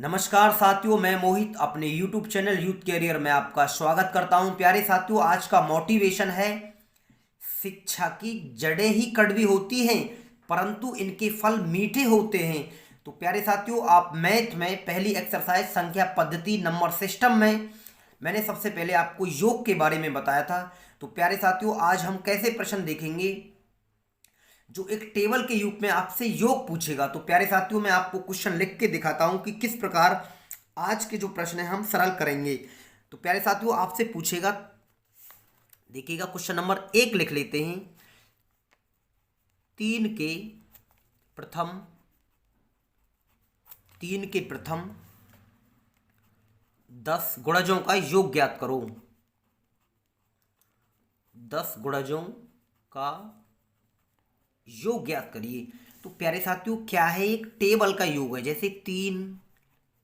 नमस्कार साथियों, मैं मोहित अपने YouTube चैनल यूथ कैरियर में आपका स्वागत करता हूं। प्यारे साथियों, आज का मोटिवेशन है शिक्षा की जड़ें ही कड़वी होती हैं परंतु इनके फल मीठे होते हैं। तो प्यारे साथियों, आप मैथ में पहली एक्सरसाइज संख्या पद्धति नंबर सिस्टम में मैंने सबसे पहले आपको योग के बारे में बताया था। तो प्यारे साथियों, आज हम कैसे प्रश्न देखेंगे जो एक टेबल के रूप में आपसे योग पूछेगा। तो प्यारे साथियों, मैं आपको क्वेश्चन लिख के दिखाता हूं कि किस प्रकार आज के जो प्रश्न है हम सरल करेंगे। तो प्यारे साथियों, आपसे पूछेगा, देखिएगा क्वेश्चन नंबर 1 लिख लेते हैं। 3 के प्रथम 10 गुणजों का योग ज्ञात करो। 10 गुणजों का योग ज्ञात करिए। तो प्यारे साथियों, क्या है, एक टेबल का योग है, जैसे 3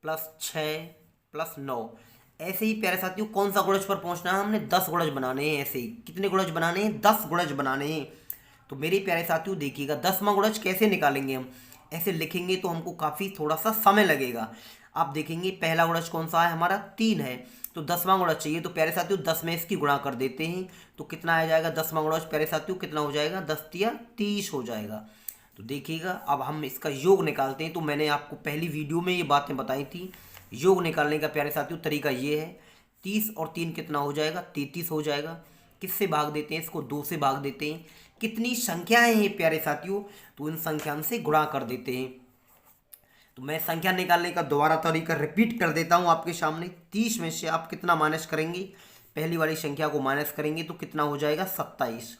+ 6 + 9। ऐसे ही प्यारे साथियों, कौन सा गुणज पर पहुंचना है, हमने 10 गुणज बनाने हैं। ऐसे ही कितने गुणज बनाने हैं, 10 गुणज बनाने हैं। तो मेरे प्यारे साथियों देखिएगा, 10वां गुणज कैसे निकालेंगे हम, ऐसे लिखेंगे तो हमको काफ़ी थोड़ा सा समय लगेगा। आप देखेंगे पहला गुणज कौन सा है, हमारा 3 है, तो 10वां गुणज चाहिए। तो प्यारे साथियों 10 में इसकी गुणा कर देते हैं, तो कितना आ जाएगा 10वां गुणज, प्यारे साथियों कितना हो जाएगा, 10 तिया 30 हो जाएगा। तो देखिएगा, अब हम इसका योग निकालते हैं। तो मैंने आपको पहली वीडियो में ये बातें बताई थी। योग निकालने का प्यारे साथियों तरीका ये है, 30 और 3 कितना हो जाएगा, 33 हो जाएगा। किससे भाग देते हैं, इसको 2 से भाग देते हैं। कितनी संख्याएं हैं प्यारे साथियों, तो इन संख्याओं से गुणा कर देते हैं। तो मैं संख्या निकालने का दोबारा तरीका रिपीट कर देता हूं आपके सामने। 30 में से आप कितना माइनस करेंगे, पहली वाली संख्या को माइनस करेंगे तो कितना हो जाएगा, 27।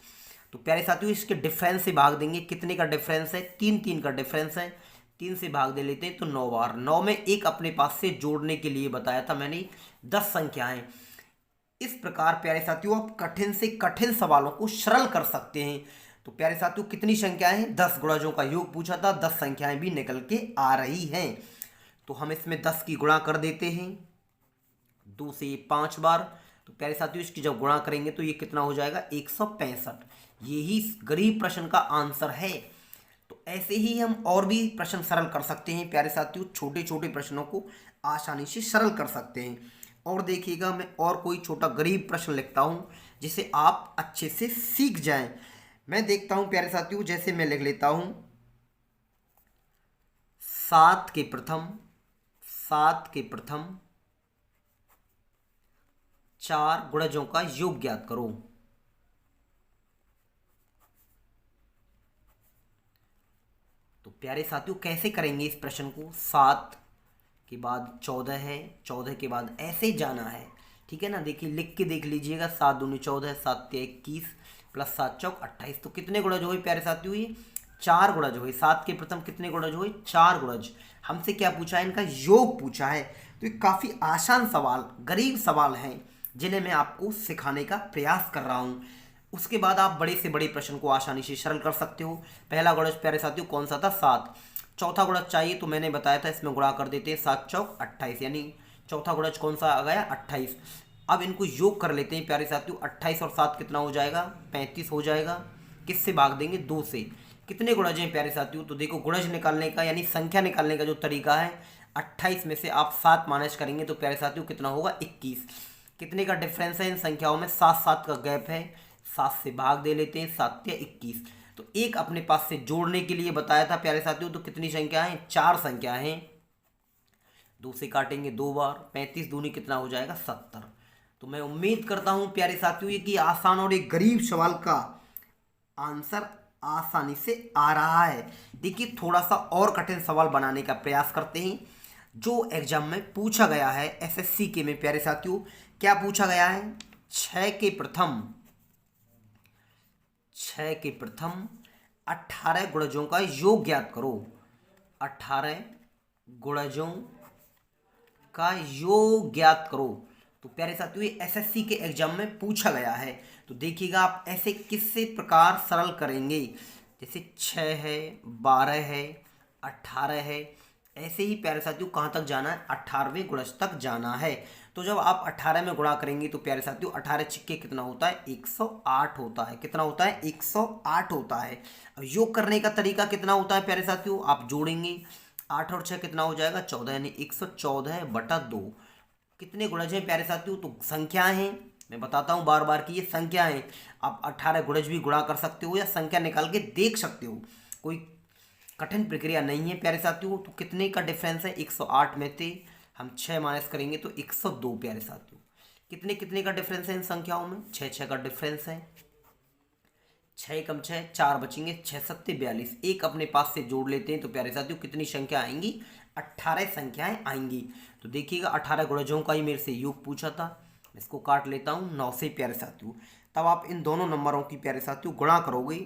तो प्यारे साथियों इसके डिफरेंस से भाग देंगे। कितने का डिफरेंस है, 3 का डिफरेंस है। 3 से भाग दे लेते हैं तो 9 बार। 9 में एक अपने पास से जोड़ने के लिए बताया था मैंने 10 संख्याएं। इस प्रकार प्यारे साथियों आप कठिन से कठिन सवालों को सरल कर सकते हैं। तो प्यारे साथियों कितनी संख्याएं हैं, 10 गुणजों का योग पूछा था, 10 संख्याएं भी निकल के आ रही हैं। तो हम इसमें 10 की गुणा कर देते हैं 2 से 5 बार। तो प्यारे साथियों इसकी जब गुणा करेंगे तो ये कितना हो जाएगा, 165। यही गरीब प्रश्न का आंसर है। तो ऐसे ही हम और भी प्रश्न सरल कर सकते हैं प्यारे साथियों, छोटे छोटे प्रश्नों को आसानी से सरल कर सकते हैं। और देखिएगा, मैं और कोई छोटा गरीब प्रश्न लिखता हूँ जिसे आप अच्छे से सीख जाएं। मैं देखता हूं प्यारे साथियों, जैसे मैं लिख लेता हूं, 7 के प्रथम 4 गुणजों का योग ज्ञात करो। तो प्यारे साथियों कैसे करेंगे इस प्रश्न को, 7 के बाद 14 है, 14 के बाद ऐसे जाना है, ठीक है ना। देखिए लिख के देख लीजिएगा, 7 दूनी 14, 7 तिया 21 + 7 चौक 28। तो कितने गुणज हुए प्यारे साथियों, ये 4 गुणज हुए। 7 के प्रथम कितने गुणज हुए, 4 गुणज। हमसे क्या पूछा है, इनका योग पूछा है। तो ये काफ़ी आसान सवाल, गरीब सवाल हैं जिन्हें मैं आपको सिखाने का प्रयास कर रहा हूँ। उसके बाद आप बड़े से बड़े प्रश्न को आसानी से सरल कर सकते हो। पहला गुणज प्यारे साथियों कौन सा था, 7। चौथा गुणज चाहिए तो मैंने बताया था, इसमें गुणा कर देते हैं, 7 चौक 28, यानी चौथा गुणज कौन सा आ गया, 28। अब इनको योग कर लेते हैं प्यारे साथियों, 28 और 7 कितना हो जाएगा, 35 हो जाएगा। किससे भाग देंगे, 2 से। कितने गुणज हैं प्यारे साथियों, तो देखो गुणज निकालने का यानी संख्या निकालने का जो तरीका है, 28 में से आप 7 माइनस करेंगे तो प्यारे साथियों कितना होगा, 21। कितने का डिफरेंस है इन संख्याओं में, 7 का गैप है, 7 से भाग दे लेते हैं, 7 या 21। तो एक अपने पास से जोड़ने के लिए बताया था प्यारे साथियों। तो कितनी संख्या है, 4 संख्या है। 2 से काटेंगे 2 बार, 35 दूनी कितना हो जाएगा, 70। तो मैं उम्मीद करता हूं प्यारे साथियों ये कि आसान और एक गरीब सवाल का आंसर आसानी से आ रहा है। देखिए थोड़ा सा और कठिन सवाल बनाने का प्रयास करते हैं जो एग्जाम में पूछा गया है एसएससी के में। प्यारे साथियों क्या पूछा गया है, 6 के प्रथम 18 गुणजों का योग ज्ञात करो। 18 गुणजों का योग ज्ञात करो। तो प्यारे साथियों ये एसएससी के एग्जाम में पूछा गया है। तो देखिएगा आप ऐसे किससे प्रकार सरल करेंगे, जैसे 6 है, 12 है, 18 है। ऐसे ही प्यारे साथियों कहाँ तक जाना है, 18वें गुणज तक जाना है। तो जब आप 18 में गुणा करेंगे तो प्यारे साथियों 18 छिक्के कितना होता है, 108 होता है। कितना होता है, 108 होता है। अब योग करने का तरीका कितना होता है प्यारे साथियों, आप जोड़ेंगे 8 और 6 कितना हो जाएगा 14, यानी 114/2। कितने गुणज हैं प्यारे साथियों, तो संख्याएं हैं, मैं बताता हूँ बार बार कि ये संख्या है। आप 18 गुणज भी गुणा कर सकते हो या संख्या निकाल के देख सकते हो, कोई कठिन प्रक्रिया नहीं है प्यारे साथियों। तो कितने का डिफरेंस है, 108 में से हम 6 माइनस करेंगे तो 102 प्यारे साथियों। कितने कितने का डिफरेंस है इन संख्याओं में, 6 का डिफरेंस है। 6 कम 6 4 बचेंगे, 6 सत्ते 42। एक अपने पास से जोड़ लेते हैं तो प्यारे साथियों कितनी संख्या आएंगी, 18 संख्याएं आएंगी। तो देखिएगा 18 गुणजों का ही मेरे से योग पूछा था, इसको काट लेता हूँ 9 से प्यारे साथियों। तब आप इन दोनों नंबरों की प्यारे साथियों गुणा करोगे,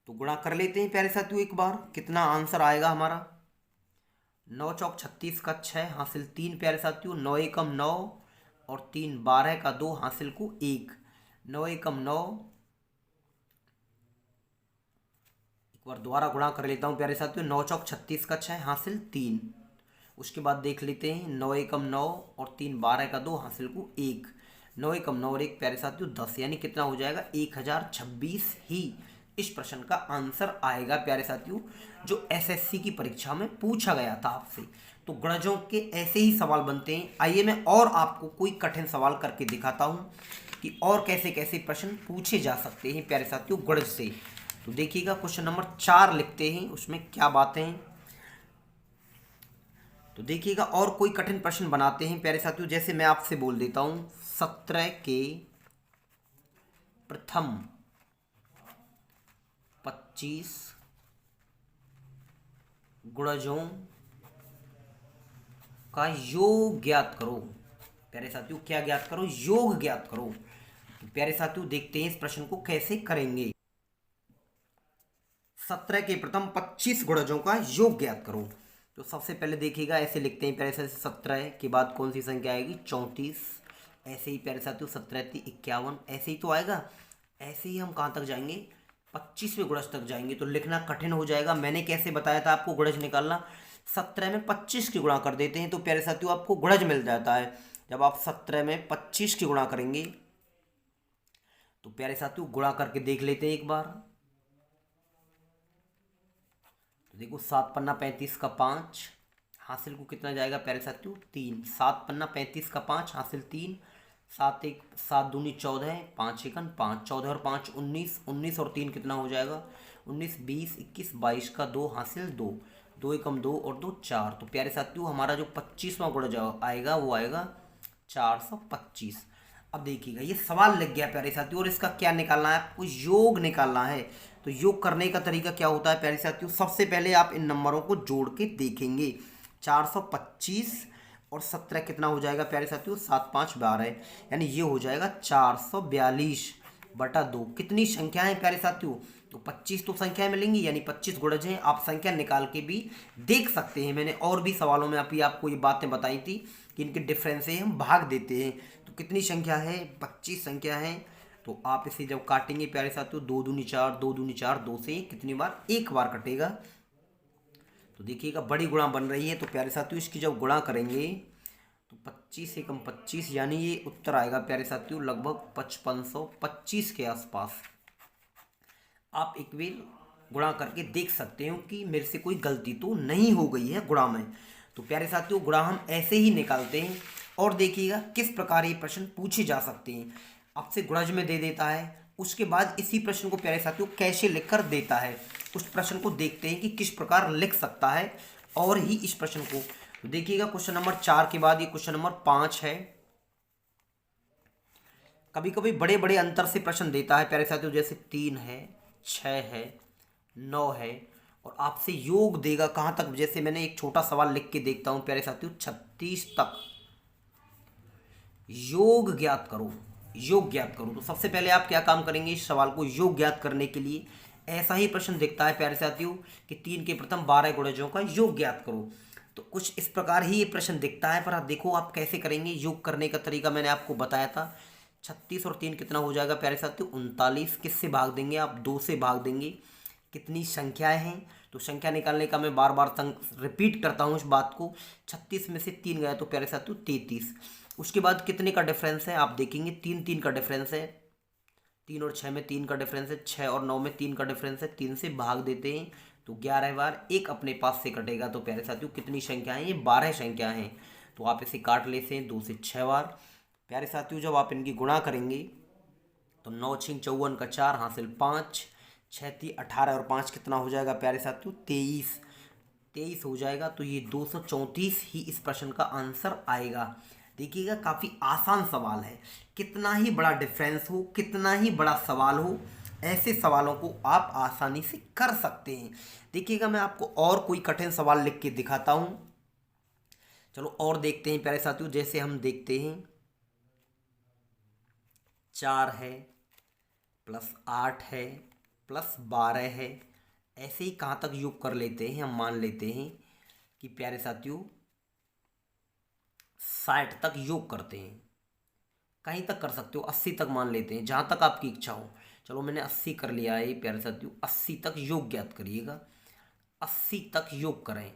तो गुणा कर लेते हैं प्यारे साथियों एक बार। कितना आंसर आएगा हमारा, 9 चौक 36 का 6 हासिल 3 प्यारे साथियों, 9 एकम 9 और 3 12 का 2 हासिल को 1, 9 एकम 9। एक बार दोबारा गुणा कर लेता हूँ प्यारे साथियों, 9 चौक 36 का 6 हासिल 3। उसके बाद देख लेते हैं 9 एकम 9 और 3 12 का 2 हासिल को 1, 9 एकम 9 और 1 प्यारे साथियों 10, यानी कितना हो जाएगा 1026 ही इस प्रश्न का आंसर आएगा प्यारे साथियों, जो एसएससी की परीक्षा में पूछा गया था आपसे। तो गणजों के ऐसे ही सवाल बनते हैं। आइए मैं और आपको कोई कठिन सवाल करके दिखाता हूँ कि और कैसे कैसे प्रश्न पूछे जा सकते हैं प्यारे साथियों गणज से। तो देखिएगा क्वेश्चन नंबर 4 लिखते हैं, उसमें क्या बातें हैं। तो देखिएगा और कोई कठिन प्रश्न बनाते हैं प्यारे साथियों। जैसे मैं आपसे बोल देता हूं 17 के प्रथम 25 गुणजों का योग ज्ञात करो। प्यारे साथियों क्या ज्ञात करो, योग ज्ञात करो। तो प्यारे साथियों देखते हैं इस प्रश्न को कैसे करेंगे। 17 के प्रथम 25 गुणजों का योग ज्ञात करो। तो सबसे पहले देखिएगा ऐसे लिखते हैं प्यारे साथियों, 17 के बाद कौन सी संख्या आएगी 34, ऐसे ही प्यारे साथियों 17 51, ऐसे ही तो आएगा। ऐसे ही हम कहाँ तक जाएंगे, 25वें गुणज तक जाएंगे। तो लिखना कठिन हो जाएगा। मैंने कैसे बताया था आपको गुणज निकालना, 17 में 25 की गुणा कर देते हैं तो प्यारे साथियों आपको गुणज मिल जाता है। जब आप 17 में 25 की गुणा करेंगे तो प्यारे साथियों गुणा करके देख लेते हैं एक बार। तो देखो 7 पन्ना 35 का 5 हासिल को कितना जाएगा प्यारे साथियों 3, 7 पन्ना 35 का 5 हासिल 3, 7 एक 7 दूनी 14, 5 एकन 5, 14 और 5 19, 19 और 3 कितना हो जाएगा 19, 20 21 22 का 2 हासिल 2, 2 एकम 2 और 2 4। तो प्यारे साथियों हमारा जो 25वां गुणज आएगा वो आएगा 425। अब देखिएगा ये सवाल लग गया प्यारे साथियों, और इसका क्या निकालना है, आपको योग निकालना है। तो योग करने का तरीका क्या होता है प्यारे साथियों, सबसे पहले आप इन नंबरों को जोड़ के देखेंगे। 425 और 17 कितना हो जाएगा प्यारे साथियों 7 5 12, यानी ये हो जाएगा 442/2। कितनी संख्या है प्यारे साथियों, तो 25 तो संख्या मिलेंगी, यानी 25 गुणज हैं। आप संख्या निकाल के भी देख सकते हैं। मैंने और भी सवालों में आपको ये बातें बताई थी कि इनके डिफरेंस से हम भाग देते हैं। तो कितनी संख्या है 25 संख्या है। तो आप इसे जब काटेंगे प्यारे साथियों 2 दूनी 4, 2 दूनी 4, 2 से कितनी बार, एक बार कटेगा। तो देखिएगा बड़ी गुणा बन रही है। तो प्यारे साथियों इसकी जब गुणा करेंगे तो 25 एकम 25, यानी ये उत्तर आएगा प्यारे साथियों लगभग 5525 के आसपास। आप एक बार गुणा करके देख सकते हो कि मेरे से कोई गलती तो नहीं हो गई है गुणा में। तो प्यारे साथियों गुणा हम ऐसे ही निकालते हैं। और देखिएगा किस प्रकार ये प्रश्न पूछे जा सकते हैं। आपसे गुणज में दे देता है, उसके बाद इसी प्रश्न को प्यारे साथियों कैसे लिखकर देता है, उस प्रश्न को देखते हैं कि किस प्रकार लिख सकता है और ही इस प्रश्न को। तो देखिएगा क्वेश्चन नंबर 4 के बाद ये क्वेश्चन नंबर 5 है। कभी कभी बड़े बड़े अंतर से प्रश्न देता है प्यारे साथियों, जैसे 3 है 6 है 9 है, और आपसे योग देगा कहाँ तक। जैसे मैंने एक छोटा सवाल लिख के देखता हूँ प्यारे साथियों, 36 तक योग ज्ञात करो, योग ज्ञात करो। तो सबसे पहले आप क्या काम करेंगे, इस सवाल को योग ज्ञात करने के लिए ऐसा ही प्रश्न दिखता है प्यारे साथियों कि 3 के प्रथम 12 गुणजों का योग ज्ञात करो। तो कुछ इस प्रकार ही ये प्रश्न दिखता है, पर आप देखो आप कैसे करेंगे। योग करने का तरीका मैंने आपको बताया था। 36 और 3 कितना हो जाएगा प्यारे साथियों 39। किससे भाग देंगे आप, 2 से भाग देंगे। कितनी संख्याएं हैं, तो संख्या निकालने का मैं बार बार रिपीट करता हूँ इस बात को। 36 में से 3 गया तो प्यारे साथियों 33। उसके बाद कितने का डिफरेंस है, आप देखेंगे 3 3 का डिफरेंस है। 3 और 6 में 3 का डिफरेंस है, 6 और 9 में 3 का डिफरेंस है। 3 से भाग देते हैं तो 11 बार एक अपने पास से कटेगा तो प्यारे साथियों कितनी संख्या है, ये 12 संख्या हैं। तो आप इसे काट लेते हैं 2 से 6 बार। प्यारे साथियों जब आप इनकी गुणा करेंगे तो 9 6 54 का 4 हासिल 5, 6 3 18 और 5 कितना हो जाएगा प्यारे साथियों 23, 23 हो जाएगा। तो ये 234 ही इस प्रश्न का आंसर आएगा। देखिएगा काफ़ी आसान सवाल है, कितना ही बड़ा डिफरेंस हो, कितना ही बड़ा सवाल हो, ऐसे सवालों को आप आसानी से कर सकते हैं। देखिएगा मैं आपको और कोई कठिन सवाल लिख के दिखाता हूँ। चलो और देखते हैं प्यारे साथियों, जैसे हम देखते हैं 4 है प्लस 8 है प्लस 12 है, ऐसे ही कहाँ तक योग कर लेते हैं, हम मान लेते हैं कि प्यारे साथियों 60 तक योग करते हैं। कहीं तक कर सकते हो, 80 तक मान लेते हैं, जहाँ तक आपकी इच्छा हो। चलो मैंने 80 कर लिया है प्यारे साथियों, 80 तक योग ज्ञात करिएगा, 80 तक योग करें।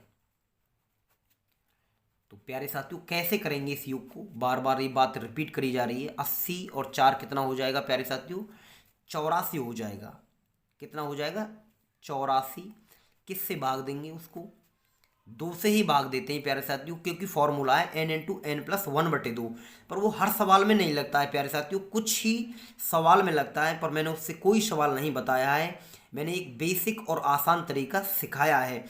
तो प्यारे साथियों कैसे करेंगे इस योग को, बार बार ये बात रिपीट करी जा रही है। 80 और 4 कितना हो जाएगा प्यारे साथियों 84 हो जाएगा। कितना हो जाएगा 84। किससे भाग देंगे उसको, 2 से ही भाग देते हैं प्यारे साथियों, क्योंकि फॉर्मूला है n इंटू एन प्लस 1/2। पर वो हर सवाल में नहीं लगता है प्यारे साथियों, कुछ ही सवाल में लगता है, पर मैंने उससे कोई सवाल नहीं बताया है। मैंने एक बेसिक और आसान तरीका सिखाया है।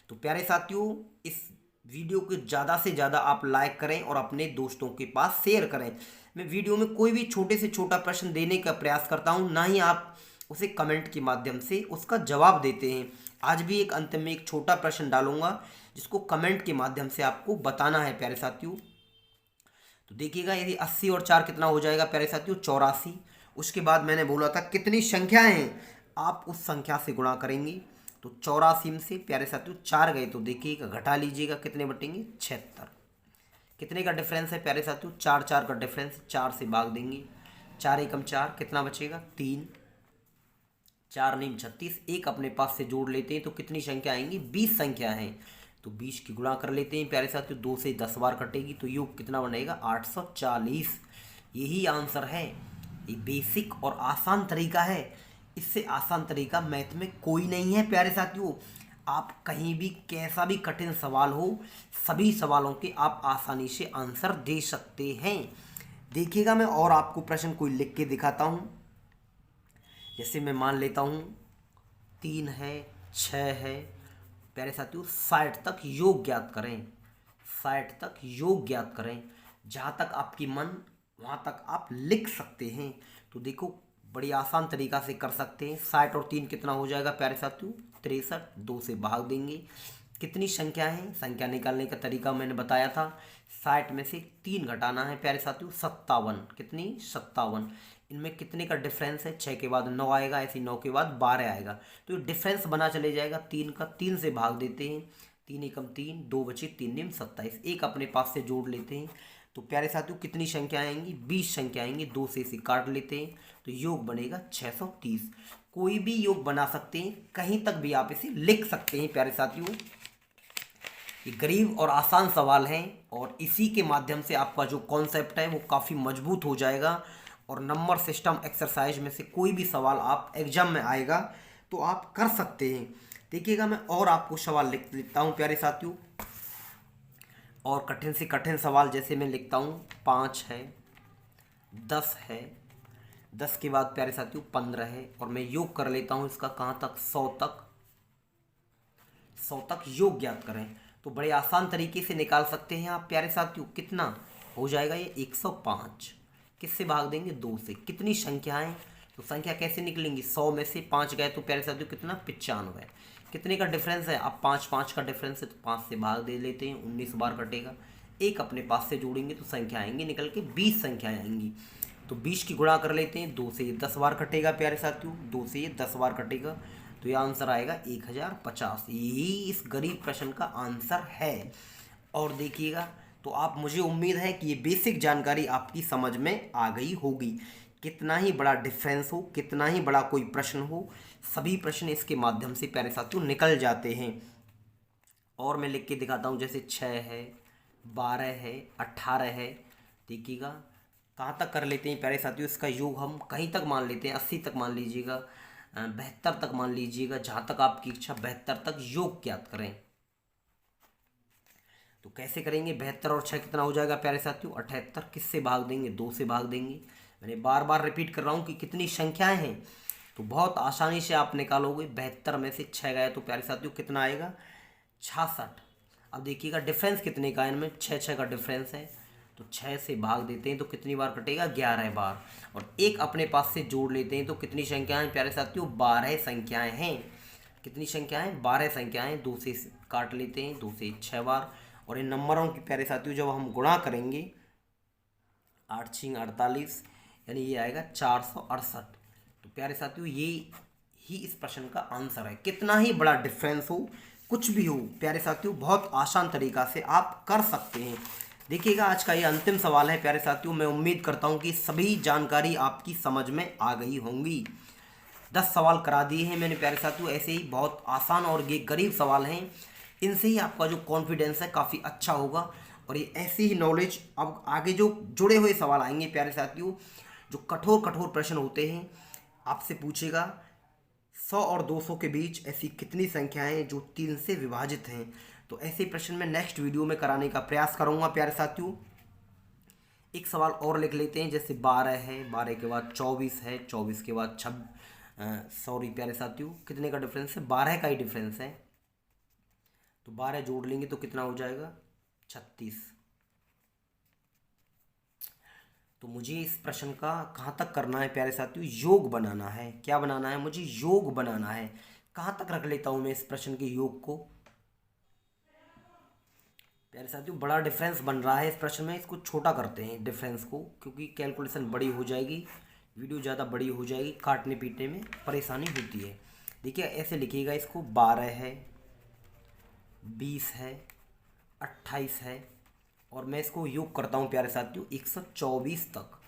तो प्यारे साथियों इस वीडियो को ज़्यादा से ज़्यादा आप लाइक करें और अपने दोस्तों के पास शेयर करें। मैं वीडियो में कोई भी छोटे से छोटा प्रश्न देने का प्रयास करता हूं, ना ही आप उसे कमेंट के माध्यम से उसका जवाब देते हैं। आज भी एक अंत में एक छोटा प्रश्न डालूंगा जिसको कमेंट के माध्यम से आपको बताना है प्यारे साथियों। तो देखिएगा यदि 80 और 4 कितना हो जाएगा प्यारे साथियों 84। उसके बाद मैंने बोला था कितनी संख्याएं हैं, आप उस संख्या से गुणा करेंगे। तो 84 में से प्यारे साथियों 4 गए तो देखिएगा घटा लीजिएगा कितने बटेंगे 76। कितने का डिफरेंस है प्यारे साथियों 4 4 का डिफरेंस, 4 से भाग देंगे, 4 एकम 4 कितना बचेगा 3, 4 नीम 36। एक अपने पास से जोड़ लेते हैं तो कितनी संख्या आएंगी 20 संख्या है। तो 20 की गुणा कर लेते हैं प्यारे साथियों, 2 से 10 बार कटेगी तो योग कितना बनेगा 840। यही आंसर है। ये बेसिक और आसान तरीका है, इससे आसान तरीका मैथ में कोई नहीं है प्यारे साथियों। आप कहीं भी कैसा भी कठिन सवाल हो, सभी सवालों के आप आसानी से आंसर दे सकते हैं। देखिएगा मैं और आपको प्रश्न कोई लिख के दिखाता हूँ। जैसे मैं मान लेता हूँ 3 है 6 है प्यारे साथियों 60 तक योग ज्ञात करें, 60 तक योग ज्ञात करें। जहाँ तक आपकी मन वहाँ तक आप लिख सकते हैं। तो देखो बड़ी आसान तरीका से कर सकते हैं। 60 और 3 कितना हो जाएगा प्यारे साथियों 63, 2 से भाग देंगे। कितनी संख्या है, संख्या निकालने का तरीका मैंने बताया था। 60 में से 3 घटाना है प्यारे साथियों 57। कितनी 57। इनमें कितने का डिफरेंस है, 6 के बाद 9 आएगा, ऐसे 9 के बाद 12 आएगा। तो ये डिफरेंस बना चले जाएगा 3 का। 3 से भाग देते हैं, 3 एकम 3, 2 बचे 3 निम 27। एक अपने पास से जोड़ लेते हैं तो प्यारे साथियों कितनी संख्या आएंगी 20 संख्या आएंगी। 2 से इसे काट लेते हैं तो योग बनेगा 630। कोई भी योग बना सकते हैं, कहीं तक भी आप इसे लिख सकते हैं प्यारे साथियों। ये गरीब और आसान सवाल हैं और इसी के माध्यम से आपका जो कॉन्सेप्ट है वो काफ़ी मजबूत हो जाएगा। और नंबर सिस्टम एक्सरसाइज में से कोई भी सवाल आप एग्जाम में आएगा तो आप कर सकते हैं। देखिएगा मैं और आपको सवाल लिख लिखता हूँ प्यारे साथियों, और कठिन से कठिन सवाल जैसे मैं लिखता हूँ 5 है 10 है, 10 के बाद प्यारे साथियों 15 है, और मैं योग कर लेता हूँ इसका कहाँ तक 100 तक, 100 तक योग ज्ञात करें। तो बड़े आसान तरीके से निकाल सकते हैं आप प्यारे साथियों। कितना हो जाएगा ये 105। किससे भाग देंगे 2 से। कितनी संख्याएं, तो संख्या कैसे निकलेंगी 100 में से 5 गए तो प्यारे साथियों कितना 95। कितने का डिफरेंस है, अब 5 5 का डिफरेंस है तो 5 से भाग दे लेते हैं, 19 बार कटेगा। एक अपने पास से जोड़ेंगे तो संख्या आएंगी निकल के 20 संख्याएं आएंगी। तो 20 की गुणा कर लेते हैं, 2 से ये 10 बार कटेगा प्यारे साथियों, 2 से ये 10 बार कटेगा तो ये आंसर आएगा 1050। यही इस गरीब प्रश्न का आंसर है। और देखिएगा तो आप, मुझे उम्मीद है कि ये बेसिक जानकारी आपकी समझ में आ गई होगी। कितना ही बड़ा डिफरेंस हो, कितना ही बड़ा कोई प्रश्न हो, सभी प्रश्न इसके माध्यम से प्यारे साथियों निकल जाते हैं। और मैं लिख के दिखाता हूँ, जैसे 6 है 12 है 18 है। देखिएगा कहाँ तक कर लेते हैं प्यारे साथियों, इसका योग हम कहीं तक मान लेते हैं 80 तक मान लीजिएगा। 72 तक मान लीजिएगा, जहाँ तक आपकी इच्छा 72 तक योग ज्ञात करें। तो कैसे करेंगे, 72 और 6 कितना हो जाएगा प्यारे साथियों, 78। किससे भाग देंगे, 2 से भाग देंगे। मैंने बार बार रिपीट कर रहा हूँ कि कितनी संख्याएं हैं, तो बहुत आसानी से आप निकालोगे। 72 में से 6 गए तो प्यारे साथियों कितना आएगा, 66। अब देखिएगा डिफरेंस कितने का है इनमें, 6 का डिफरेंस है, तो 6 से भाग देते हैं तो कितनी बार कटेगा, 11 बार। और एक अपने पास से जोड़ लेते हैं तो कितनी संख्याएं प्यारे साथियों, 12 संख्याएं हैं। कितनी संख्याएं, 12 संख्याएं। 2 से काट लेते हैं, 2 से 6 बार। और इन नंबरों की प्यारे साथियों जब हम गुणा करेंगे, 8 6 48, यानी ये आएगा 468। तो प्यारे साथियों ये ही इस प्रश्न का आंसर है। कितना ही बड़ा डिफरेंस हो, कुछ भी हो प्यारे साथियों, बहुत आसान तरीका से आप कर सकते हैं। देखिएगा आज का ये अंतिम सवाल है प्यारे साथियों। मैं उम्मीद करता हूँ कि सभी जानकारी आपकी समझ में आ गई होंगी। 10 सवाल करा दिए हैं मैंने प्यारे साथियों, ऐसे ही बहुत आसान और ये गरीब सवाल हैं। इनसे ही आपका जो कॉन्फिडेंस है काफ़ी अच्छा होगा। और ये ऐसी ही नॉलेज अब आगे जो जुड़े हुए सवाल आएंगे प्यारे साथियों, जो कठोर कठोर प्रश्न होते हैं, आपसे पूछेगा 100 और 200 के बीच ऐसी कितनी संख्याएं जो 3 से विभाजित हैं। तो ऐसे प्रश्न मैं नेक्स्ट वीडियो में कराने का प्रयास करूंगा प्यारे साथियों। एक सवाल और लिख लेते हैं, जैसे 12 है, 12 के बाद 24 है, 24 के बाद सॉरी प्यारे साथियों, कितने का डिफरेंस है, 12 का ही डिफरेंस है। तो 12 जोड़ लेंगे तो कितना हो जाएगा, 36। तो मुझे इस प्रश्न का कहाँ तक करना है प्यारे साथियों, योग बनाना है। क्या बनाना है, मुझे योग बनाना है। कहाँ तक रख लेता हूँ मैं इस प्रश्न के योग को, प्यारे साथियों बड़ा डिफरेंस बन रहा है इस प्रश्न में। इसको छोटा करते हैं डिफरेंस को, क्योंकि कैलकुलेशन बड़ी हो जाएगी, वीडियो ज़्यादा बड़ी हो जाएगी, काटने पीटने में परेशानी होती है। देखिए ऐसे लिखिएगा इसको, 12 है, 20 है, 28 है, और मैं इसको योग करता हूँ प्यारे साथियों 124 तक।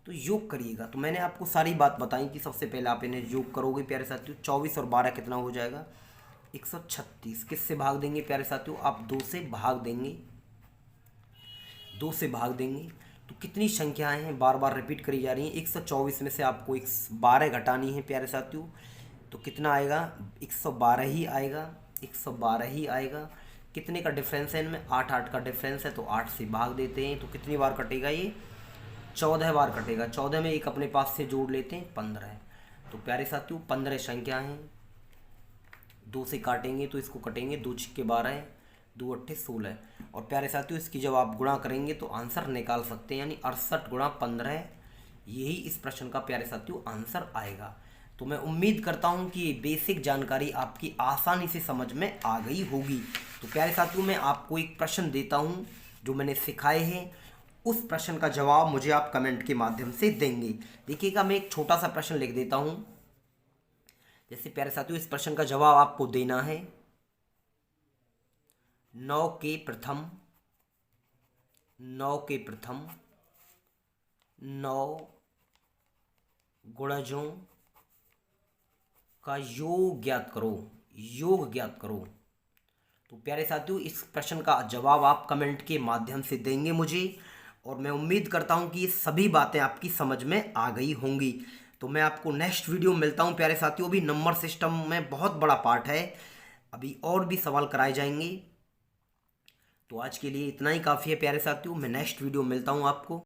तो योग करिएगा। तो मैंने आपको सारी बात बताई कि सबसे पहले आप इन्हें योग करोगे प्यारे साथियों। 24 और 12 कितना हो जाएगा, 136। किससे भाग देंगे प्यारे साथियों, आप 2 से भाग देंगे, 2 से भाग देंगे। तो कितनी संख्याएं हैं, बार बार रिपीट करी जा रही हैं। 124 में से आपको 12 घटानी है प्यारे साथियों, तो कितना आएगा, 112 ही आएगा, 112 ही आएगा। कितने का डिफरेंस है इनमें, 8 8 का डिफरेंस है, तो 8 से भाग देते हैं। तो कितनी बार कटेगा ये, 14 बार कटेगा। 14 में एक अपने पास से जोड़ लेते हैं, 15। तो प्यारे साथियों 15 संख्या हैं। 2 से काटेंगे तो इसको कटेंगे, 2 छिक्के 12, 2 अट्ठे 16। और प्यारे साथियों इसकी जब आप गुणा करेंगे तो आंसर निकाल सकते हैं, यानी 68 गुणा 15, यही इस प्रश्न का प्यारे साथियों आंसर आएगा। तो मैं उम्मीद करता हूं कि ये बेसिक जानकारी आपकी आसानी से समझ में आ गई होगी। तो प्यारे साथियों मैं आपको एक प्रश्न देता हूं जो मैंने सिखाए हैं, उस प्रश्न का जवाब मुझे आप कमेंट के माध्यम से देंगे। देखिएगा मैं एक छोटा सा प्रश्न लिख देता हूं, जैसे प्यारे साथियों इस प्रश्न का जवाब आपको देना है, 9 के प्रथम 9 गुणजों का योग ज्ञात करो, योग ज्ञात करो। तो प्यारे साथियों इस प्रश्न का जवाब आप कमेंट के माध्यम से देंगे मुझे, और मैं उम्मीद करता हूं कि ये सभी बातें आपकी समझ में आ गई होंगी। तो मैं आपको नेक्स्ट वीडियो में मिलता हूं प्यारे साथियों। अभी नंबर सिस्टम में बहुत बड़ा पार्ट है, अभी और भी सवाल कराए जाएंगे। तो आज के लिए इतना ही काफ़ी है प्यारे साथियों, मैं नेक्स्ट वीडियो में मिलता हूं आपको।